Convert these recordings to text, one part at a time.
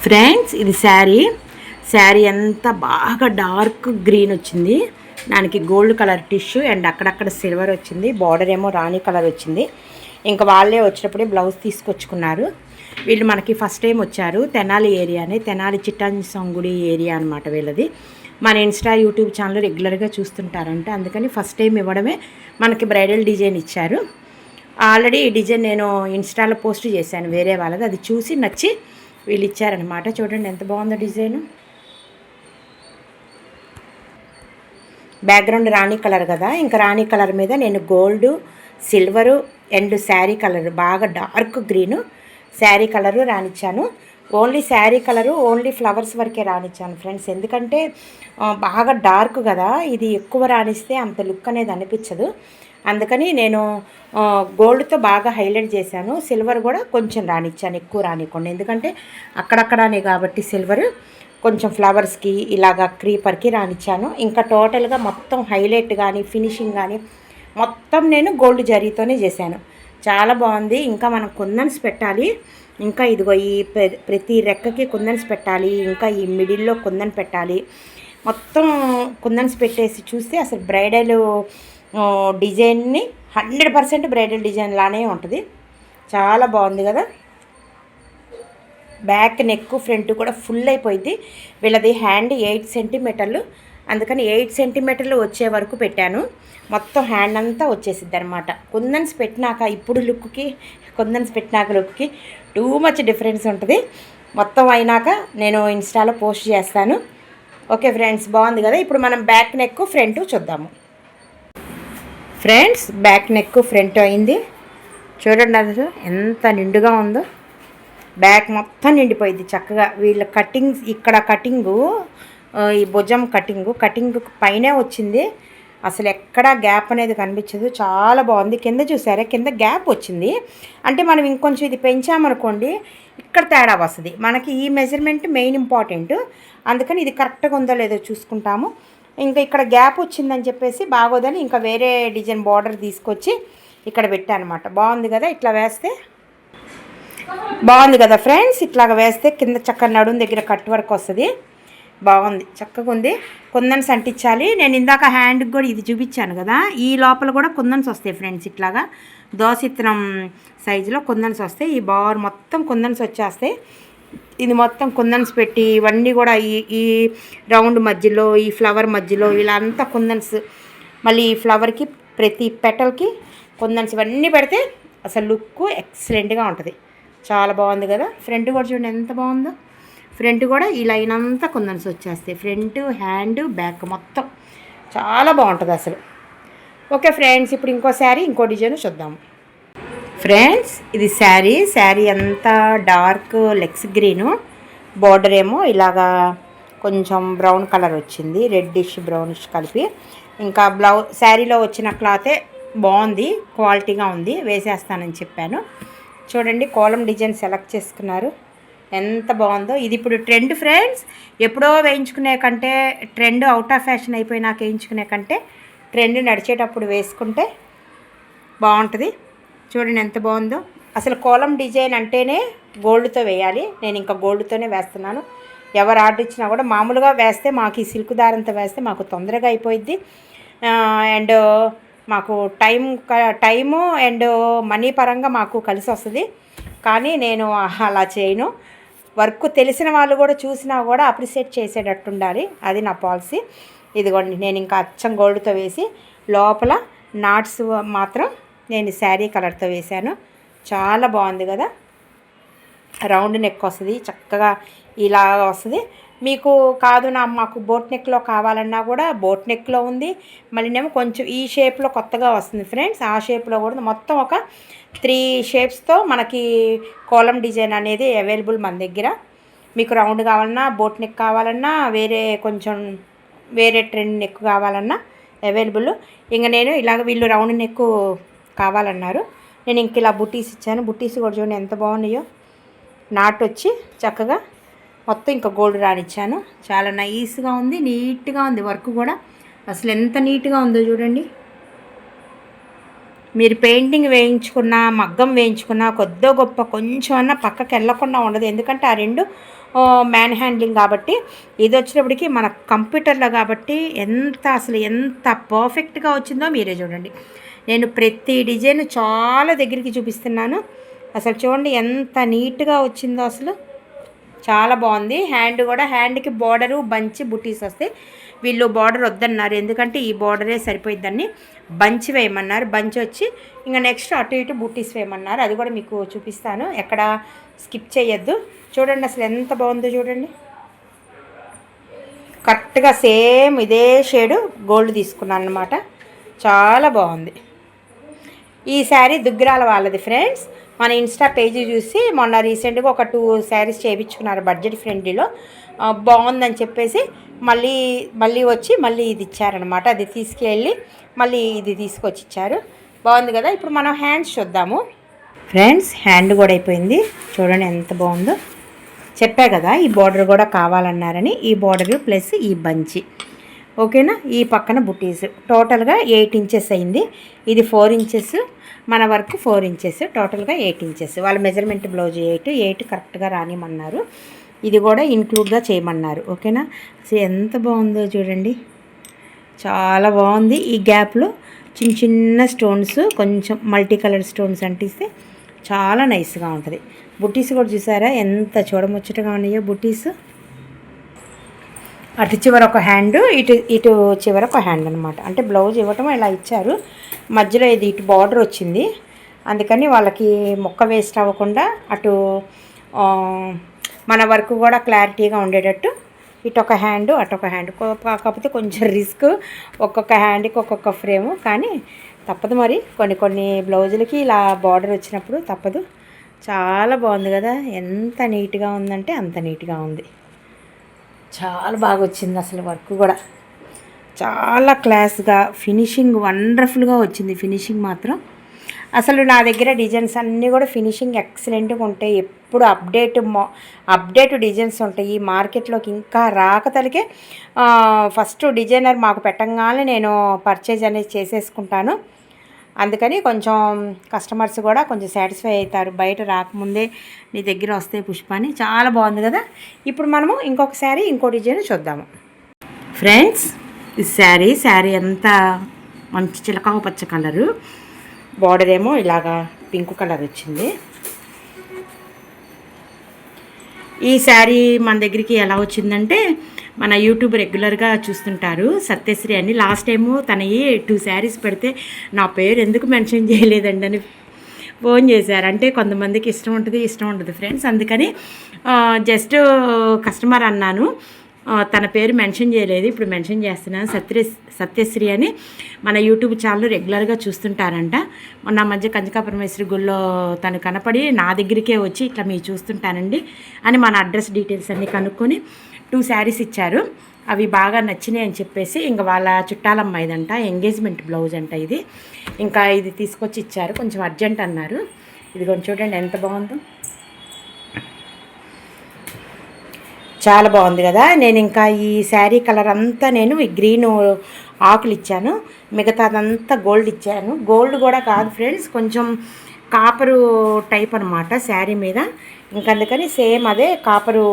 Friends ఇది శారీ అంతా బాగా డార్క్ గ్రీన్ వచ్చింది. దానికి గోల్డ్ కలర్ టిష్యూ అండ్ అక్కడక్కడ సిల్వర్ వచ్చింది. బార్డర్ ఏమో రాణి కలర్ వచ్చింది. ఇంకా వాళ్ళే వచ్చినప్పుడే బ్లౌజ్ తీసుకొచ్చుకున్నారు. వీళ్ళు మనకి ఫస్ట్ టైం వచ్చారు. తెనాలి ఏరియానే, తెనాలి చిట్టాంజస్వామి ఏరియా అనమాట వీళ్ళది. మన ఇన్స్టా యూట్యూబ్ ఛానల్ రెగ్యులర్గా చూస్తుంటారంట, అందుకని ఫస్ట్ టైం ఇవ్వడమే మనకి బ్రైడల్ డిజైన్ ఇచ్చారు. ఆల్రెడీ ఈ డిజైన్ నేను ఇన్స్టాలో పోస్ట్ చేశాను వేరే వాళ్ళది, అది చూసి నచ్చి వీళ్ళు ఇచ్చారనమాట. చూడండి ఎంత బాగుందో డిజైను. బ్యాక్గ్రౌండ్ రాణి కలర్ కదా, ఇంకా రాణి కలర్ మీద నేను gold, silver and sari color బాగా డార్క్ గ్రీను శారీ కలరు రానిచ్చాను. Only sari color only flowers వరకే రానిచ్చాను ఫ్రెండ్స్. ఎందుకంటే బాగా డార్క్ కదా, ఇది ఎక్కువ రానిస్తే అంత లుక్ అనేది అనిపించదు. అందుకని నేను గోల్డ్తో బాగా హైలైట్ చేశాను. సిల్వర్ కూడా కొంచెం రానిచ్చాను, ఎక్కువ రానివ్వకుండా. ఎందుకంటే అక్కడక్కడనే కాబట్టి సిల్వర్ కొంచెం ఫ్లవర్స్కి ఇలాగా క్రీపర్కి రానిచ్చాను. ఇంకా టోటల్గా మొత్తం హైలైట్ కానీ ఫినిషింగ్ కానీ మొత్తం నేను గోల్డ్ జరీతోనే చేశాను. చాలా బాగుంది. ఇంకా మనం కుందన్స్ పెట్టాలి. ఇంకా ఇదిగో ఈ ప్రతి రెక్కకి కుందన్స్ పెట్టాలి. ఇంకా ఈ మిడిల్లో కుందన్ పెట్టాలి. మొత్తం కుందన్స్ పెట్టేసి చూస్తే అసలు బ్రైడల్ డిజైన్ని 100% బ్రైడల్ డిజైన్ లానే ఉంటుంది. చాలా బాగుంది కదా. బ్యాక్ నెక్ ఫ్రంట్ కూడా ఫుల్ అయిపోయింది. వీళ్ళది హ్యాండ్ 8 సెంటీమీటర్లు, అందుకని 8 సెంటీమీటర్లు వచ్చే వరకు పెట్టాను. మొత్తం హ్యాండ్ అంతా వచ్చేసిద్ది అనమాట. కుందన్స్ పెట్టినాక ఇప్పుడు లుక్కి, కుందన్స్ పెట్టినాక లుక్కి టూ మచ్ డిఫరెన్స్ ఉంటుంది. మొత్తం అయినాక నేను ఇన్స్టాలో పోస్ట్ చేస్తాను. ఓకే ఫ్రెండ్స్, బాగుంది కదా. ఇప్పుడు మనం బ్యాక్ నెక్ ఫ్రంట్ చూద్దాము. ఫ్రెండ్స్ బ్యాక్ నెక్ ఫ్రంట్ అయింది. చూడండి అది ఎంత నిండుగా ఉందో. బ్యాక్ మొత్తం నిండిపోయింది చక్కగా. వీళ్ళ కటింగ్స్ ఇక్కడ కటింగు, ఈ భుజం కటింగ్ పైనే వచ్చింది. అసలు ఎక్కడా గ్యాప్ అనేది కనిపించదు. చాలా బాగుంది. కింద చూసారా, కింద గ్యాప్ వచ్చింది. అంటే మనం ఇంకొంచెం ఇది పెంచామనుకోండి ఇక్కడ తేడా వస్తుంది. మనకి ఈ మెజర్మెంట్ మెయిన్ ఇంపార్టెంట్. అందుకని ఇది కరెక్ట్గా ఉందో లేదో చూసుకుంటాము. ఇంకా ఇక్కడ గ్యాప్ వచ్చిందని చెప్పేసి బాగోదని ఇంకా వేరే డిజైన్ బార్డర్ తీసుకొచ్చి ఇక్కడ పెట్టానమాట. బాగుంది కదా. ఇట్లా వేస్తే బాగుంది కదా ఫ్రెండ్స్. ఇట్లాగ వేస్తే కింద చక్కగా నడుం దగ్గర కట్ వర్క్ వస్తుంది. బాగుంది, చక్కగా ఉంది. కుందన్స్ అంటించాలి. నేను ఇందాక హ్యాండ్కి కూడా ఇది చూపించాను కదా, ఈ లోపల కూడా కుందన్స్ వస్తాయి ఫ్రెండ్స్. ఇట్లాగా దోసిత్రం సైజులో కుందన్స్ వస్తాయి. ఈ బార్ మొత్తం కుందన్స్ వచ్చేస్తాయి. ఇది మొత్తం కుందన్స్ పెట్టి ఇవన్నీ కూడా ఈ రౌండ్ మధ్యలో, ఈ ఫ్లవర్ మధ్యలో ఇలా అంతా కుందన్స్, మళ్ళీ ఈ ఫ్లవర్కి ప్రతి పెటల్కి కుందన్స్ ఇవన్నీ పెడితే అసలు లుక్ ఎక్సలెంట్గా ఉంటుంది. చాలా బాగుంది కదా. ఫ్రంట్ కూడా చూడండి ఎంత బాగుందో. ఫ్రంట్ కూడా ఈ లైన్ అంతా కుందన్స్ వచ్చేస్తాయి. ఫ్రంట్, హ్యాండ్, బ్యాక్ మొత్తం చాలా బాగుంటుంది అసలు. ఓకే ఫ్రెండ్స్, ఇప్పుడు ఇంకో శారీ ఇంకో డిజైన్ చూద్దాము. ఫ్రెండ్స్ ఇది శారీ అంతా డార్క్ లెక్స్ గ్రీను, బార్డర్ ఏమో ఇలాగా కొంచెం బ్రౌన్ కలర్ వచ్చింది, రెడ్డిష్ బ్రౌనిష్ కలిపి. ఇంకా శారీలో వచ్చిన క్లాతే బాగుంది, క్వాలిటీగా ఉంది. వేసేస్తానని చెప్పాను. చూడండి కోలం డిజైన్ సెలెక్ట్ చేసుకున్నారు, ఎంత బాగుందో. ఇది ఇప్పుడు ట్రెండ్ ఫ్రెండ్స్. ఎప్పుడో వేయించుకునే కంటే, ట్రెండ్ అవుట్ ఆఫ్ ఫ్యాషన్ అయిపోయినాక వేయించుకునే కంటే ట్రెండ్ నడిచేటప్పుడు వేసుకుంటే బాగుంటుంది. చూడండి ఎంత బాగుందో. అసలు కోలం డిజైన్ అంటేనే గోల్డ్తో వేయాలి. నేను ఇంకా గోల్డ్తోనే వేస్తున్నాను. ఎవరు ఆర్డర్ ఇచ్చినా కూడా మామూలుగా వేస్తే మాకు ఈ సిల్క్ దారంతో వేస్తే మాకు తొందరగా అయిపోయిద్ది. అండ్ మాకు టైము అండ్ మనీ పరంగా మాకు కలిసి వస్తుంది. కానీ నేను అలా చేయను. వర్క్ తెలిసిన వాళ్ళు కూడా చూసినా కూడా అప్రిషియేట్ చేసేటట్టు ఉండాలి, అది నా పాలసీ. ఇదిగోండి నేను ఇంకా అచ్చం గోల్డ్తో వేసి లోపల నాట్స్ మాత్రం నేను శారీ కలర్తో వేశాను. చాలా బాగుంది కదా. రౌండ్ నెక్ వస్తుంది, చక్కగా ఇలా వస్తుంది. మీకు కాదు మాకు బోట్ నెక్లో కావాలన్నా కూడా బోట్ నెక్లో ఉంది. మళ్ళీనేమో కొంచెం ఈ షేప్లో కొత్తగా వస్తుంది ఫ్రెండ్స్. ఆ షేప్లో కూడా మొత్తం ఒక 3 షేప్స్తో మనకి కోలం డిజైన్ అనేది అవైలబుల్ మన దగ్గర. మీకు రౌండ్ కావాలన్నా, బోట్ నెక్ కావాలన్నా, వేరే ట్రెండ్ నెక్ కావాలన్నా అవైలబుల్. ఇంకా నేను ఇలాగ వీళ్ళు రౌండ్ నెక్ కావాలన్నారు. నేను ఇంక ఇలా బుట్టీస్ ఇచ్చాను. బుట్టీస్ కూడా చూడండి ఎంత బాగున్నాయో. నాట్ వచ్చి చక్కగా మొత్తం ఇంకా గోల్డ్ రానిచ్చాను. చాలా నైస్గా ఉంది, నీట్గా ఉంది వర్క్ కూడా. అసలు ఎంత నీట్గా ఉందో చూడండి. మీరు పెయింటింగ్ వేయించుకున్నా, మగ్గం వేయించుకున్నా కొద్దో గొప్ప కొంచెం అన్నా పక్కకి వెళ్ళకుండా ఉండదు. ఎందుకంటే ఆ రెండు మ్యాన్ హ్యాండ్లింగ్ కాబట్టి, ఇది వచ్చినప్పటికీ మన కంప్యూటర్లో కాబట్టి ఎంత పర్ఫెక్ట్గా వచ్చిందో మీరే చూడండి. నేను ప్రతి డిజైన్ చాలా దగ్గరికి చూపిస్తున్నాను. అసలు చూడండి ఎంత నీట్గా వచ్చిందో అసలు. చాలా బాగుంది. హ్యాండ్ కూడా, హ్యాండ్కి బార్డరు బంచి బుటీస్ వస్తాయి. వీళ్ళు బార్డర్ వద్దన్నారు, ఎందుకంటే ఈ బార్డరే సరిపోయిద్దని బంచి వేయమన్నారు. బంచి వచ్చి ఇంకా నెక్స్ట్ అటు ఇటు బుటీస్ వేయమన్నారు. అది కూడా మీకు చూపిస్తాను, ఎక్కడ స్కిప్ చేయొద్దు. చూడండి అసలు ఎంత బాగుందో చూడండి. కరెక్ట్గా సేమ్ ఇదే షేడు గోల్డ్ తీసుకున్నాను అనమాట. చాలా బాగుంది. ఈ శారీ దుగ్గిరాల వాళ్ళది ఫ్రెండ్స్. మన ఇన్స్టా పేజీ చూసి మొన్న రీసెంట్గా ఒక 2 శారీస్ చేయించుకున్నారు బడ్జెట్ ఫ్రెండ్లీలో. బాగుందని చెప్పేసి మళ్ళీ వచ్చి మళ్ళీ ఇది ఇచ్చారనమాట. అది తీసుకెళ్ళి మళ్ళీ ఇది తీసుకొచ్చి ఇచ్చారు. బాగుంది కదా. ఇప్పుడు మనం హ్యాండ్స్ చూద్దాము ఫ్రెండ్స్. హ్యాండ్ కూడా అయిపోయింది. చూడండి ఎంత బాగుందో. చెప్పా కదా ఈ బార్డర్ కూడా కావాలన్నారని. ఈ బార్డర్ ప్లస్ ఈ బంచి, ఓకేనా. ఈ పక్కన బుటీస్ టోటల్గా 8 ఇంచెస్ అయింది. ఇది 4 ఇంచెస్, మన వర్క్ 4 ఇంచెస్, టోటల్గా 8 ఇంచెస్. వాళ్ళ మెజర్మెంట్ బ్లౌజ్ 8 కరెక్ట్గా రానిమన్నారు. ఇది కూడా ఇన్క్లూడ్గా చేయమన్నారు, ఓకేనా. సో ఎంత బాగుందో చూడండి, చాలా బాగుంది. ఈ గ్యాప్లో చిన్న చిన్న స్టోన్స్, కొంచెం మల్టీ కలర్ స్టోన్స్ అంటిస్తే చాలా నైస్గా ఉంటుంది. బుటీస్ కూడా చూసారా ఎంత చూడముచ్చటగా ఉన్నాయో బుటీస్. అటు చివర ఒక హ్యాండ్, ఇటు చివర ఒక హ్యాండ్ అనమాట. అంటే బ్లౌజ్ ఇవ్వటం ఇలా ఇచ్చారు, మధ్యలో ఇది ఇటు బార్డర్ వచ్చింది. అందుకని వాళ్ళకి మొక్క వేస్ట్ అవ్వకుండా అటు మన వర్క్ కూడా క్లారిటీగా ఉండేటట్టు ఇటు ఒక హ్యాండ్ అటు ఒక హ్యాండ్. కాకపోతే కొంచెం రిస్క్, ఒక్కొక్క హ్యాండ్కి ఒక్కొక్క ఫ్రేము. కానీ తప్పదు మరి, కొన్ని బ్లౌజులకి ఇలా బార్డర్ వచ్చినప్పుడు తప్పదు. చాలా బాగుంది కదా. ఎంత నీట్గా ఉందంటే అంత నీట్గా ఉంది. చాలా బాగా వచ్చింది అసలు. వర్క్ కూడా చాలా క్లాస్గా, ఫినిషింగ్ వండర్ఫుల్గా వచ్చింది. ఫినిషింగ్ మాత్రం అసలు నా దగ్గర డిజైన్స్ అన్నీ కూడా ఫినిషింగ్ ఎక్సలెంట్గా ఉంటాయి. ఎప్పుడు అప్డేట్ డిజైన్స్ ఉంటాయి. ఈ మార్కెట్లోకి ఇంకా రాకతలికే ఫస్ట్ డిజైనర్ మాకు పెట్టంగానే నేను పర్చేజ్ అనేది చేసేసుకుంటాను. అందుకని కొంచెం కస్టమర్స్ కూడా కొంచెం సాటిస్ఫై అవుతారు. బయట రాకముందే నీ దగ్గర వస్తే పుష్పాని. చాలా బాగుంది కదా. ఇప్పుడు మనము ఇంకొక శారీ, ఇంకో డిజైన్ చూద్దాము ఫ్రెండ్స్. ఈ శారీ అంతా మంచి చిలకావు పచ్చ కలరు, బార్డర్ ఏమో ఇలాగా పింక్ కలర్ వచ్చింది. ఈ శారీ మన దగ్గరికి ఎలా వచ్చిందంటే, మన యూట్యూబ్ రెగ్యులర్గా చూస్తుంటారు సత్యశ్రీ అని. లాస్ట్ టైము తనవి 2 శారీస్ పెడితే నా పేరు ఎందుకు మెన్షన్ చేయలేదండి అని ఫోన్ చేశారు. అంటే కొంతమందికి ఇష్టం ఉంటుంది ఫ్రెండ్స్. అందుకని జస్ట్ కస్టమర్ అన్నాను, తన పేరు మెన్షన్ చేయలేదు. ఇప్పుడు మెన్షన్ చేస్తున్నాను. సత్యశ్రీ అని మన యూట్యూబ్ ఛానల్ రెగ్యులర్గా చూస్తుంటారంట. మొన్న మధ్య కంచకాపరమేశ్వరి గుళ్ళో తను కనపడి నా దగ్గరికే వచ్చి ఇట్లా మీరు చూస్తుంటానండి అని మన అడ్రస్ డీటెయిల్స్ అన్నీ కనుక్కొని 2 శారీస్ ఇచ్చారు. అవి బాగా నచ్చినాయి అని చెప్పేసి ఇంకా వాళ్ళ చుట్టాలమ్మాయిదంట, ఎంగేజ్మెంట్ బ్లౌజ్ అంట ఇది. ఇంకా ఇది తీసుకొచ్చి ఇచ్చారు, కొంచెం అర్జెంట్ అన్నారు. ఇది కొంచెం చూడండి ఎంత బాగుందో. చాలా బాగుంది కదా. నేను ఇంకా ఈ శారీ కలర్ అంతా నేను ఈ గ్రీన్ ఆకులు ఇచ్చాను, మిగతాదంతా గోల్డ్ ఇచ్చాను. గోల్డ్ కూడా కాదు ఫ్రెండ్స్, కొంచెం కాపరు టైప్ అనమాట శారీ మీద. ఇంకందుకని సేమ్ అదే కాపరు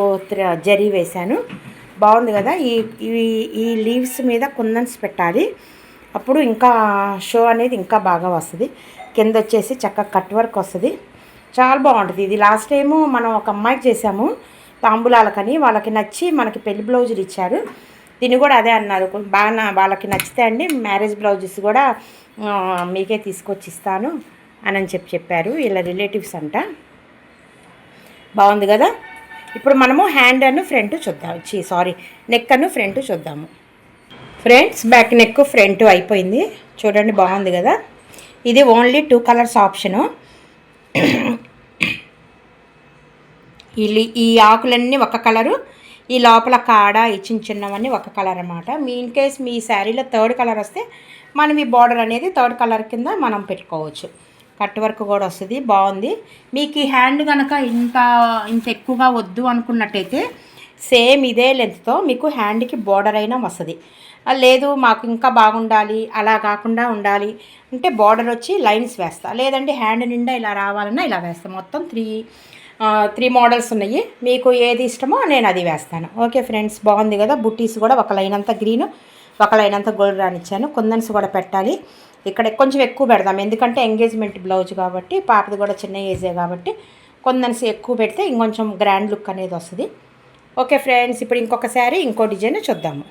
జరీ వేశాను. బాగుంది కదా. ఈ లీవ్స్ మీద కుందన్స్ పెట్టాలి, అప్పుడు ఇంకా షో అనేది ఇంకా బాగా వస్తుంది. కింద వచ్చేసి చక్కగా కట్ వర్క్ వస్తుంది. చాలా బాగుంటుంది. ఇది లాస్ట్ టైము మనం ఒక అమ్మాయికి చేసాము తాంబూలాలకని. వాళ్ళకి నచ్చి మనకి పెళ్లి బ్లౌజులు ఇచ్చారు. దీన్ని కూడా అదే అన్నారు, బాగా వాళ్ళకి నచ్చితే అండి మ్యారేజ్ బ్లౌజెస్ కూడా మీకే తీసుకొచ్చి ఇస్తాను అని చెప్పారు. ఇలా రిలేటివ్స్ అంట. బాగుంది కదా. ఇప్పుడు మనము హ్యాండ్ అను ఫ్రంట్ చూద్దాం. నెక్ అను ఫ్రంట్ చూద్దాము ఫ్రెండ్స్. బ్యాక్ నెక్ ఫ్రంట్ అయిపోయింది చూడండి. బాగుంది కదా. ఇది ఓన్లీ 2 కలర్స్ ఆప్షను. ఈ ఆకులన్నీ ఒక కలరు, ఈ లోపల కాడ ఈ చిన్నవన్నీ ఒక కలర్ అన్నమాట. ఇన్ కేస్ మీ శారీలో 3rd కలర్ వస్తే మనం ఈ బార్డర్ అనేది 3rd కలర్ కింద మనం పెట్టుకోవచ్చు. కట్ వర్క్ కూడా వస్తుంది. బాగుంది. మీకు ఈ హ్యాండ్ కనుక ఇంత ఎక్కువగా వద్దు అనుకున్నట్టయితే సేమ్ ఇదే లెంత్తో మీకు హ్యాండ్కి బార్డర్ అయినా వస్తుంది. లేదు మాకు ఇంకా బాగుండాలి, అలా కాకుండా ఉండాలి అంటే బార్డర్ వచ్చి లైన్స్ వేస్తా, లేదంటే హ్యాండ్ నిండా ఇలా రావాలన్నా ఇలా వేస్తాను. మొత్తం త్రీ మోడల్స్ ఉన్నాయి. మీకు ఏది ఇష్టమో నేను అది వేస్తాను. ఓకే ఫ్రెండ్స్, బాగుంది కదా. బుట్టీస్ కూడా ఒక లైన్ అంతా గ్రీన్, ఒక లైన్ అంతా గోల్డ్ రానిచ్చాను. కుందన్స్ కూడా పెట్టాలి. ఇక్కడ కొంచెం ఎక్కువ పెడదాం, ఎందుకంటే ఎంగేజ్మెంట్ బ్లౌజ్ కాబట్టి, పాపది కూడా చిన్న ఏజే కాబట్టి కుందన్స్ ఎక్కువ పెడితే ఇంకొంచెం గ్రాండ్ లుక్ అనేది వస్తుంది. ఓకే ఫ్రెండ్స్, ఇప్పుడు ఇంకొక శారీ ఇంకో డిజైన్ చూద్దాము.